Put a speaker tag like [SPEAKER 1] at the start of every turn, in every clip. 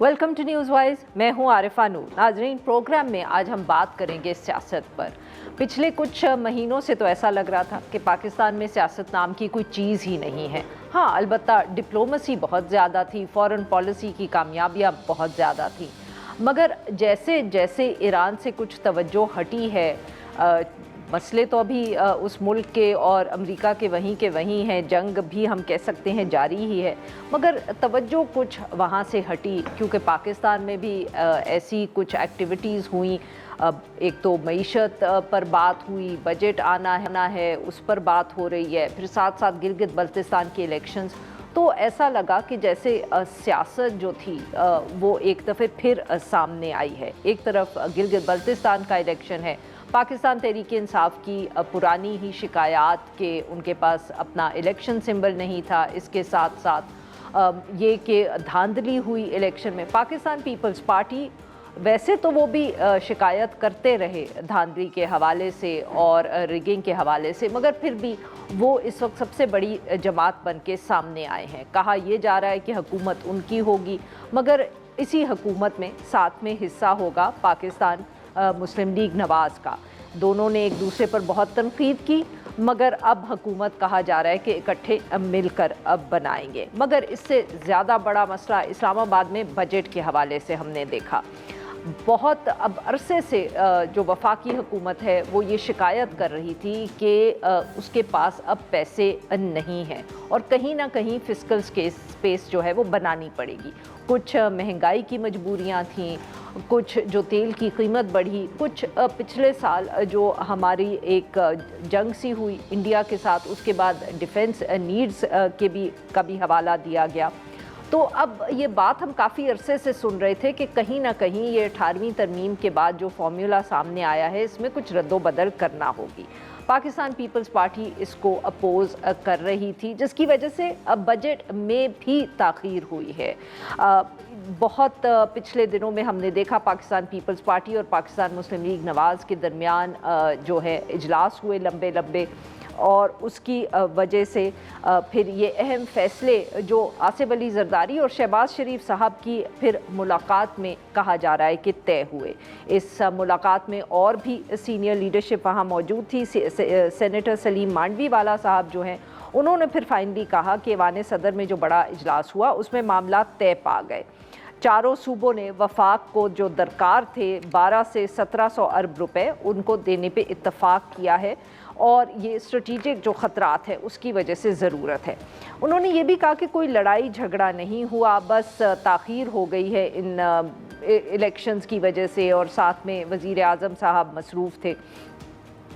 [SPEAKER 1] Welcome to news wise. मैं हूं आरिफा नूर। नाजरीन, प्रोग्राम में आज हम बात करेंगे सियासत पर। पिछले कुछ महीनों से तो ऐसा लग रहा था कि पाकिस्तान में सियासत नाम की कोई चीज़ ही नहीं है। हाँ, अलबत्ता डिप्लोमेसी बहुत ज़्यादा थी, फॉरेन पॉलिसी की कामयाबियाँ बहुत ज़्यादा थी, मगर जैसे जैसे ईरान से कुछ तवज्जो हटी है, मसले तो अभी उस मुल्क के और अमेरिका के वहीं हैं, जंग भी हम कह सकते हैं जारी ही है, मगर तवज्जो कुछ वहाँ से हटी क्योंकि पाकिस्तान में भी ऐसी कुछ एक्टिविटीज़ हुई। एक तो मईशत पर बात हुई, बजट आना है उस पर बात हो रही है, फिर साथ साथ गिलगित बल्तिस्तान के इलेक्शंस। तो ऐसा लगा कि जैसे सियासत जो थी वो एक दफ़े फिर सामने आई है। एक तरफ गिलगित बल्तिस्तान का इलेक्शन है, पाकिस्तान तहरीक इंसाफ की पुरानी ही शिकायत के उनके पास अपना इलेक्शन सिंबल नहीं था। इसके साथ साथ ये कि धांधली हुई इलेक्शन में। पाकिस्तान पीपल्स पार्टी वैसे तो वो भी शिकायत करते रहे धांधली के हवाले से और रिगिंग के हवाले से, मगर फिर भी वो इस वक्त सबसे बड़ी जमात बन के सामने आए हैं। कहा यह जा रहा है कि हुकूमत उनकी होगी, मगर इसी हुकूमत में साथ में हिस्सा होगा पाकिस्तान मुस्लिम लीग नवाज़ का। दोनों ने एक दूसरे पर बहुत तनकीद की, मगर अब हुकूमत कहा जा रहा है कि इकट्ठे मिलकर अब बनाएंगे। मगर इससे ज़्यादा बड़ा मसला इस्लामाबाद में बजट के हवाले से हमने देखा। बहुत अब अरसे से जो वफाकी हुकूमत है वो ये शिकायत कर रही थी कि उसके पास अब पैसे नहीं हैं और कहीं ना कहीं फिस्कल स्पेस जो है वो बनानी पड़ेगी। कुछ महंगाई की मजबूरियां थीं, कुछ जो तेल की कीमत बढ़ी, कुछ पिछले साल जो हमारी एक जंग सी हुई इंडिया के साथ, उसके बाद डिफेंस नीड्स के भी का भी हवाला दिया गया। तो अब ये बात हम काफ़ी अरसे से सुन रहे थे कि कहीं ना कहीं ये 18वीं तरमीम के बाद जो फॉर्मूला सामने आया है इसमें कुछ रद्दोबदल करना होगी। पाकिस्तान पीपल्स पार्टी इसको अपोज कर रही थी, जिसकी वजह से अब बजट में भी ताख़ीर हुई है। बहुत पिछले दिनों में हमने देखा पाकिस्तान पीपल्स पार्टी और पाकिस्तान मुस्लिम लीग नवाज़ के दरमियान जो है इजलास हुए लंबे लंबे, और उसकी वजह से फिर ये अहम फ़ैसले जो आसिफ अली जरदारी और शहबाज शरीफ साहब की फिर मुलाकात में कहा जा रहा है कि तय हुए। इस मुलाकात में और भी सीनियर लीडरशिप वहाँ मौजूद थी। सेनेटर सलीम मांडवी वाला साहब जो हैं, उन्होंने फिर फाइनली कहा कि ऐवान सदर में जो बड़ा इजलास हुआ उसमें मामला तय पा गए। चारों सूबों ने वफाक को जो दरकार थे 12 से 1700 अरब रुपए उनको देने पे इत्तफाक किया है, और ये स्ट्रेटिजिक जो ख़तरात है उसकी वजह से ज़रूरत है। उन्होंने ये भी कहा कि कोई लड़ाई झगड़ा नहीं हुआ, बस ताख़ीर हो गई है इन इलेक्शंस की वजह से, और साथ में वज़ीर आज़म साहब मसरूफ़ थे।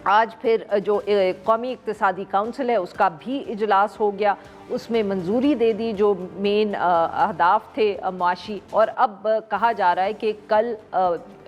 [SPEAKER 1] आज फिर जो कौमी इक़्तिसादी काउंसिल है उसका भी इजलास हो गया, उसमें मंजूरी दे दी जो मेन अहदाफ थे माशी, और अब कहा जा रहा है कि कल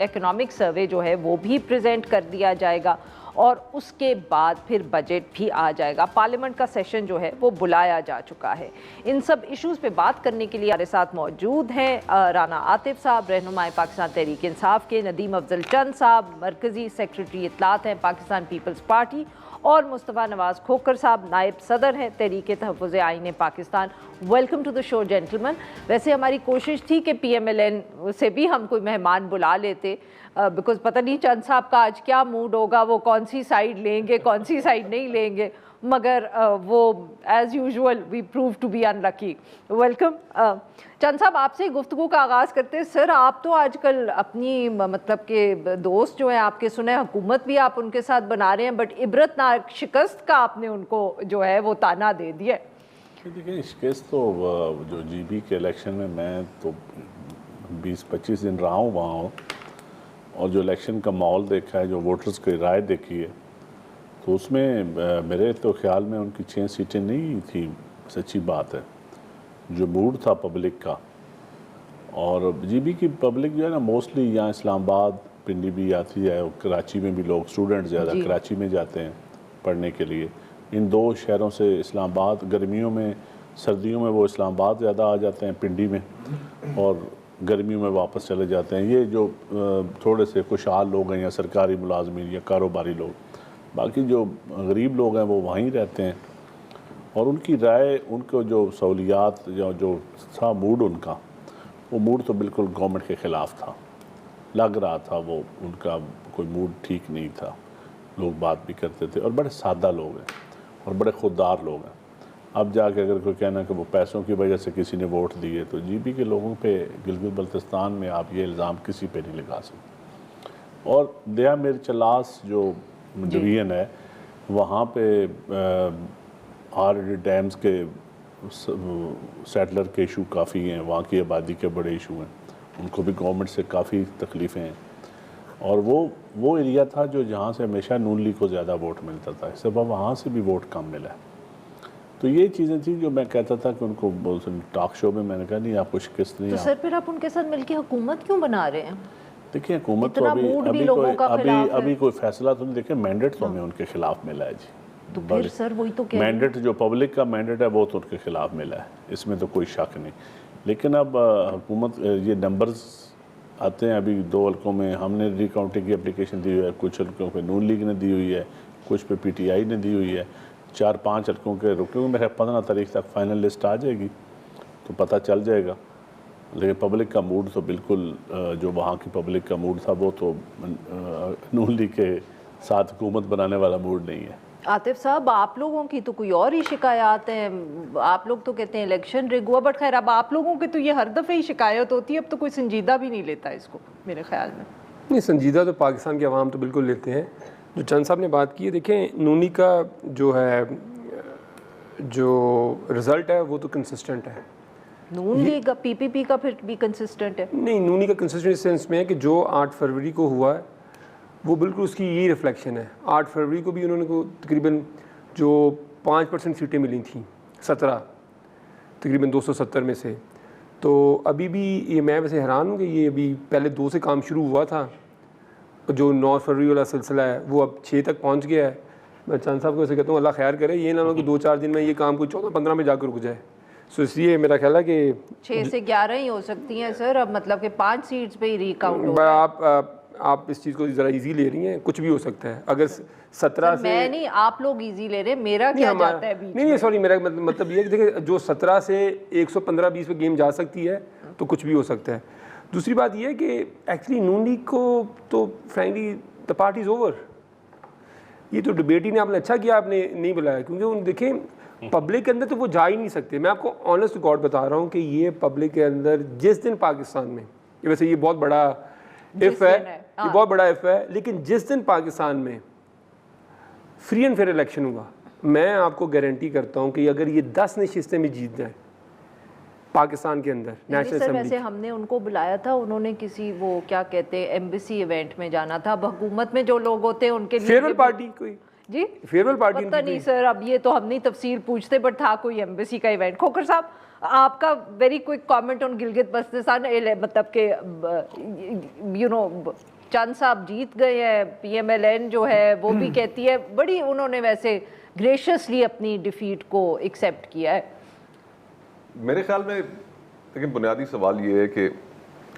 [SPEAKER 1] इकनॉमिक सर्वे जो है वो भी प्रेजेंट कर दिया जाएगा और उसके बाद फिर बजट भी आ जाएगा। पार्लियामेंट का सेशन जो है वो बुलाया जा चुका है। इन सब इश्यूज़ पे बात करने के लिए हमारे साथ मौजूद हैं राना आतिफ साहब, रहनुमाए पाकिस्तान तहरीक इंसाफ के, नदीम अफजल चंद साहब मरकज़ी सेक्रेटरी इत्तलात हैं पाकिस्तान पीपल्स पार्टी, और मुस्तफ़ा नवाज़ खोखर साहब नायब सदर हैं Tehreek Tahaffuz Aeen Pakistan. Welcome to the show gentleman. वैसे हमारी कोशिश थी कि PMLN से भी हम कोई मेहमान बुला लेते, बिकॉज़ पता नहीं चंद साहब का आज क्या मूड होगा, वो कौन सी साइड लेंगे कौन सी साइड नहीं लेंगे, मगर वो as usual we prove to be unlucky. Welcome Chand साहब, आपसे गुफ्तगू का आगाज़ करते हैं। सर, आप तो आजकल अपनी मतलब के दोस्त जो हैं आपके, सुने हुकूमत भी आप उनके साथ बना रहे हैं, बट इबरतनाक शिकस्त का आपने उनको जो है वो ताना दे दिया।
[SPEAKER 2] देखिए, शिकस्त तो जो GB के इलेक्शन में मैं तो 20-25 दिन रहा हूँ वहाँ हूँ, और जो इलेक्शन का माहौल देखा है, जो वोटर्स की राय देखी है, तो उसमें मेरे तो ख्याल में उनकी 6 सीटें नहीं थी। सच्ची बात है, जो मूड था पब्लिक का, और GB की पब्लिक जो है ना मोस्टली यहाँ इस्लामाबाद पिंडी भी आती है, और कराची में भी लोग स्टूडेंट ज़्यादा कराची में जाते हैं पढ़ने के लिए। इन दो शहरों से इस्लामाबाद, गर्मियों में सर्दियों में वो इस्लामाबाद ज़्यादा आ जाते हैं पिंडी में, और गर्मियों में वापस चले जाते हैं। ये जो थोड़े से खुशहाल लोग हैं या सरकारी मुलाजमीन या कारोबारी लोग, बाकी जो गरीब लोग हैं वो वहीं रहते हैं, और उनकी राय, उनको जो सहूलियात या जो था मूड उनका, वो मूड तो बिल्कुल गवर्नमेंट के ख़िलाफ़ था, लग रहा था वो उनका कोई मूड ठीक नहीं था। लोग बात भी करते थे और बड़े सादा लोग हैं और बड़े खुददार लोग हैं। अब जाके अगर कोई कहना कि वो पैसों की वजह से किसी ने वोट दिए, तो जीबी के लोगों पे गिलगित बल्तिस्तान में आप ये इल्ज़ाम किसी पे नहीं लगा सकते। और दया मिर चलास जो डिवीज़न है, वहाँ पे ऑलरेडी डैम्स के सेटलर के इशू काफ़ी हैं, वहाँ की आबादी के बड़े इशू हैं, उनको भी गवर्नमेंट से काफ़ी तकलीफ़ें हैं। और वो एरिया था जो जहाँ से हमेशा नून लीग को ज़्यादा वोट मिलता था, इस सब वहाँ से भी वोट कम मिला है। तो ये चीज़ें थी जो मैं कहता था कि उनको टॉक शो में मैंने कहा नहीं, आपको शिकस्त नहीं।
[SPEAKER 1] तो सर फिर आप उनके साथ मिलकर हुकूमत क्यों बना रहे हैं? देखिए
[SPEAKER 2] हुकूमत तो अभी कोई फैसला तो नहीं, देखिए मैंडेट तो हमें उनके खिलाफ मिला है जी।
[SPEAKER 1] तो फिर सर वही तो कह
[SPEAKER 2] मैंडेट जो पब्लिक का मैंडेट है वो तो उनके खिलाफ मिला है, इसमें तो कोई शक नहीं। लेकिन अब हुकूमत ये नंबर्स आते हैं, अभी 2 हल्कों में हमने रिकाउंटिंग की एप्लीकेशन दी हुई है, कुछ हल्कों पे नून लीग ने दी हुई है, कुछ पे पीटीआई ने दी हुई है, 4-5 हल्कों के रुके हुए। मेरे 15 तारीख तक फाइनल लिस्ट आ जाएगी तो पता चल जाएगा। लेकिन पब्लिक का मूड तो बिल्कुल जो वहाँ की पब्लिक का मूड था वो तो नून लीग के साथ हुकूमत बनाने वाला मूड नहीं है।
[SPEAKER 1] आतिफ साहब, आप लोगों की तो कोई और ही शिकायत हैं, आप लोग तो कहते हैं इलेक्शन रिग हुआ, बट खैर अब आप लोगों की तो ये हर दफ़े ही शिकायत होती है, अब तो कोई संजीदा भी नहीं लेता इसको मेरे ख्याल में।
[SPEAKER 3] नहीं, संजीदा तो पाकिस्तान के अवाम तो बिल्कुल लेते हैं। जो चंद साहब ने बात की है, देखें नूनी का जो है जो रिज़ल्ट है वो तो कंसिस्टेंट है।
[SPEAKER 1] नून लीग का पीपीपी का फिर भी कंसिस्टेंट है?
[SPEAKER 3] नहीं, नूनी का कंसिस्टेंट इस सेंस में है कि जो 8 फरवरी को हुआ है वो बिल्कुल उसकी यही रिफ्लेक्शन है। 8 फरवरी को भी उन्होंने को तकरीबन जो 5% सीटें मिली थी, 17 तकरीबन 270 में से। तो अभी भी ये मैं वैसे हैरान हूँ कि ये अभी पहले 2 से काम शुरू हुआ था, जो 9 फरवरी वाला सिलसिला है वो अब 6 तक पहुँच गया है। मैं चंद साहब को ऐसे कहता हूँ अल्लाह खैर करे, ये ना हो कि 2-4 दिन में ये काम कोई 14-15 में जाकर रुक जाए। सो इसलिए मेरा ख्याल है कि
[SPEAKER 1] 6 से 11 ही हो सकती हैं सर, अब मतलब कि 5 सीट्स पे ही रिकाउंट हो रहा है।
[SPEAKER 3] आप इस चीज़ को ज़रा इजी ले रही हैं, कुछ भी हो सकता है। अगर 17 से
[SPEAKER 1] मैं नहीं, आप लोग इजी ले रहे हैं, मेरा क्या जाता है बीच में?
[SPEAKER 3] नहीं सॉरी, मेरा मतलब ये है कि देखिए जो 17 से 115-20 पे गेम जा सकती है तो कुछ भी हो सकता है। दूसरी बात ये है कि एक्चुअली नून लीग को तो frankly the party is over. ये तो डिबेट ही ने आपने अच्छा किया आपने नहीं बुलाया, क्योंकि उन देखें पब्लिक के अंदर तो वो जा ही नहीं सकते। मैं आपको ऑनेस्ट गॉड बता रहा हूँ कि ये पब्लिक के अंदर जिस दिन पाकिस्तान में, ये वैसे ये बहुत बड़ा इफ़ है, ये बहुत बड़ा इफ़ है, लेकिन जिस दिन पाकिस्तान में फ्री एंड फेयर इलेक्शन हुआ, मैं आपको गारंटी करता हूँ कि अगर ये 10 नशिस्तें में जीत जाए पाकिस्तान के अंदर नेशनल असेंबली।
[SPEAKER 1] वैसे हमने उनको बुलाया था, उन्होंने किसी वो क्या कहते हैं एम्बेसी इवेंट में जाना था। अब हुकूमत में जो लोग होते हैं उनके लिए
[SPEAKER 3] फेयरवेल पार्टी कोई
[SPEAKER 1] जी
[SPEAKER 3] फेयरवेल पार्टी
[SPEAKER 1] पता नहीं सर, अब ये तो हम नहीं तफसील पूछते, बट था कोई एम्बेसी का इवेंट। खोखर साहब, आपका very quick comment on Gilgit Baltistan, मतलब के चंद साहब जीत गए हैं, पीएमएलएन जो है वो भी कहती है, बड़ी उन्होंने वैसे ग्रेशियसली अपनी डिफीट को एक्सेप्ट किया है।
[SPEAKER 4] मेरे ख्याल में लेकिन बुनियादी सवाल ये है कि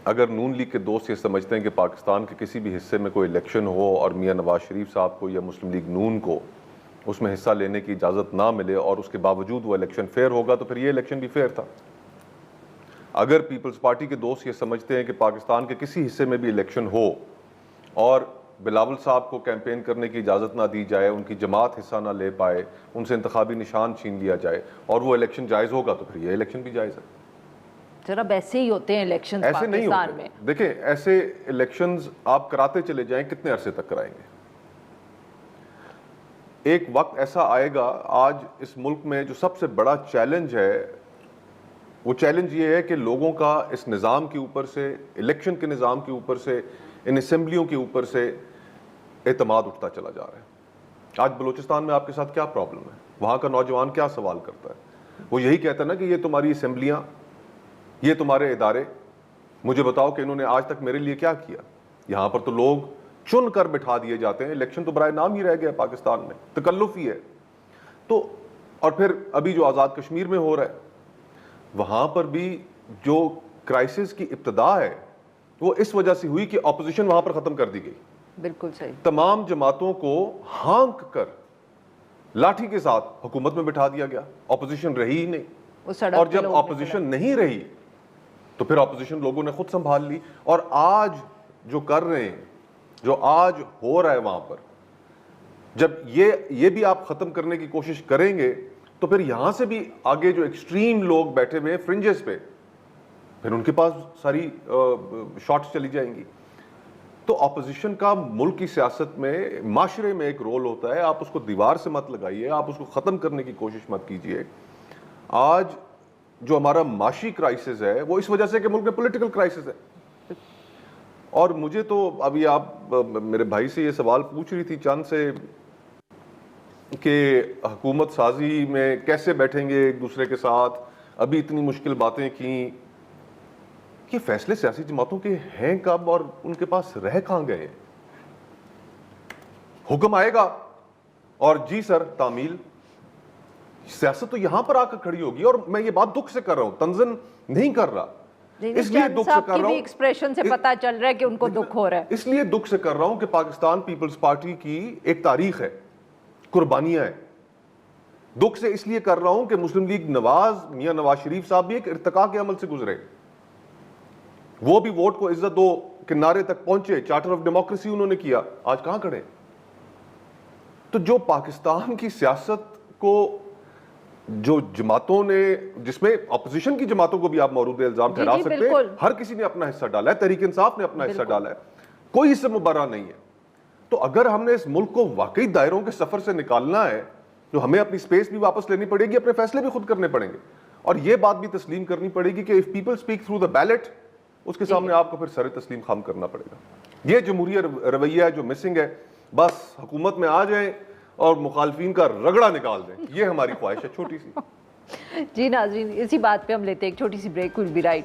[SPEAKER 4] अगर नून लीग के दोस्त ये समझते हैं कि पाकिस्तान के किसी भी हिस्से में कोई इलेक्शन हो और मियां नवाज शरीफ साहब को या मुस्लिम लीग नून को उसमें हिस्सा लेने की इजाज़त ना मिले और उसके बावजूद वो इलेक्शन फेयर होगा, तो फिर ये इलेक्शन भी फेयर था। अगर पीपल्स पार्टी के दोस्त ये समझते हैं कि पाकिस्तान के किसी हिस्से में भी इलेक्शन हो और बिलावल साहब को कैंपेन करने की इजाज़त ना दी जाए, उनकी जमात हिस्सा ना ले पाए, उनसे इंतखाबी निशान छीन लिया जाए और वो इलेक्शन जायज़ होगा, तो फिर ये इलेक्शन भी जायज़ है।
[SPEAKER 1] जरा ऐसे ही होते हैं इलेक्शंस
[SPEAKER 4] ऐसे नहीं
[SPEAKER 1] पाकिस्तान
[SPEAKER 4] होते।
[SPEAKER 1] में।
[SPEAKER 4] देखिए ऐसे इलेक्शंस आप कराते चले जाएं, कितने अरसे तक कराएंगे? एक वक्त ऐसा आएगा, आज इस मुल्क में जो सबसे बड़ा चैलेंज है वो चैलेंज ये है कि लोगों का इस निज़ाम के ऊपर से, इलेक्शन के निज़ाम के ऊपर से, इन असेंबलियों के ऊपर से एतमाद उठता चला जा रहा है। आज बलूचिस्तान में आपके साथ क्या प्रॉब्लम है? वहाँ का नौजवान क्या सवाल करता है? वो यही कहता है ना कि ये तुम्हारी असेंबलियाँ, ये तुम्हारे इदारे, मुझे बताओ कि इन्होंने आज तक मेरे लिए क्या किया? यहाँ पर तो लोग चुन कर बिठा दिए जाते हैं, इलेक्शन तो बराए नाम ही रह गया पाकिस्तान में, तकल्लुफ ही है। तो और फिर अभी जो आज़ाद कश्मीर में हो रहा है, वहाँ पर भी जो क्राइसिस की इब्तदा है वो इस वजह से हुई कि ऑपोजिशन वहाँ पर ख़त्म कर दी गई।
[SPEAKER 1] बिल्कुल सही।
[SPEAKER 4] तमाम जमातों को हाँक कर लाठी के साथ हुकूमत में बिठा दिया गया, ऑपोजिशन रही ही नहीं। और जब ऑपोजिशन नहीं रही तो फिर ऑपोजिशन लोगों ने खुद संभाल ली। और आज जो कर रहे हैं, जो आज हो रहा है वहां पर, जब ये भी आप खत्म करने की कोशिश करेंगे तो फिर यहां से भी आगे जो एक्सट्रीम लोग बैठे हुए हैं फ्रिंजेस पे, फिर उनके पास सारी शॉट्स चली जाएंगी। तो ऑपोजिशन का मुल्क की सियासत में, माशरे में एक रोल होता है। आप उसको दीवार से मत लगाइए, आप उसको ख़त्म करने की कोशिश मत कीजिए। आज जो हमारा माशी क्राइसिस है वो इस वजह से कि मुल्क में पॉलिटिकल क्राइसिस है। और मुझे तो अभी आप मेरे भाई से ये सवाल पूछ रही थी चंद से कि हुकूमत साजी में कैसे बैठेंगे एक दूसरे के साथ, अभी इतनी मुश्किल बातें की। ये फैसले सियासी जमातों के हैं कब और उनके पास रह कहां गए? हुक्म आएगा और जी सर तामील, सियासत तो यहां पर आकर खड़ी होगी। और मैं ये बात दुख से कर रहा हूं, तंजन नहीं कर रहा, इसलिए दुख से कर रहा हूं।
[SPEAKER 1] एक्सप्रेशन से पता चल रहा है कि उनको दुख हो रहा है।
[SPEAKER 4] इसलिए दुख से कर रहा हूं कि पाकिस्तान पीपल्स पार्टी की एक तारीख है, कुर्बानियां हैं। दुख से इसलिए कर रहा हूं कि मुस्लिम लीग नवाज, मियां नवाज शरीफ साहब भी एक इर्तिका के अमल से गुजरे। वो भी वोट को इज्जत दो किनारे तक पहुंचे, चार्टर ऑफ डेमोक्रेसी उन्होंने किया, आज कहां खड़े? तो जो पाकिस्तान की सियासत को जो जमातों ने, जिसमें अपोजिशन की जमातों को भी आप मौरूद इल्जाम ठहरा सकते हैं, हर किसी ने अपना हिस्सा डाला है, तहरीक इंसाफ ने अपना हिस्सा डाला है, कोई इससे मुबर्रा नहीं है। तो अगर हमने इस मुल्क को वाकई दायरों के सफर से निकालना है तो हमें अपनी स्पेस भी वापस लेनी पड़ेगी, अपने फैसले भी खुद करने पड़ेंगे। और यह बात भी तस्लीम करनी पड़ेगी कि if people speak through the ballot, उसके सामने आपको फिर सर तस्लीम खाम करना पड़ेगा। ये जमहूरी रवैया है जो मिसिंग है। बस हुकूमत में आ जाए और मुखालफिन का रगड़ा निकाल दें, ये हमारी ख्वाहिश है छोटी सी।
[SPEAKER 1] जी नाज़रीन, इसी बात पे हम लेते हैं एक छोटी सी ब्रेक। Will be right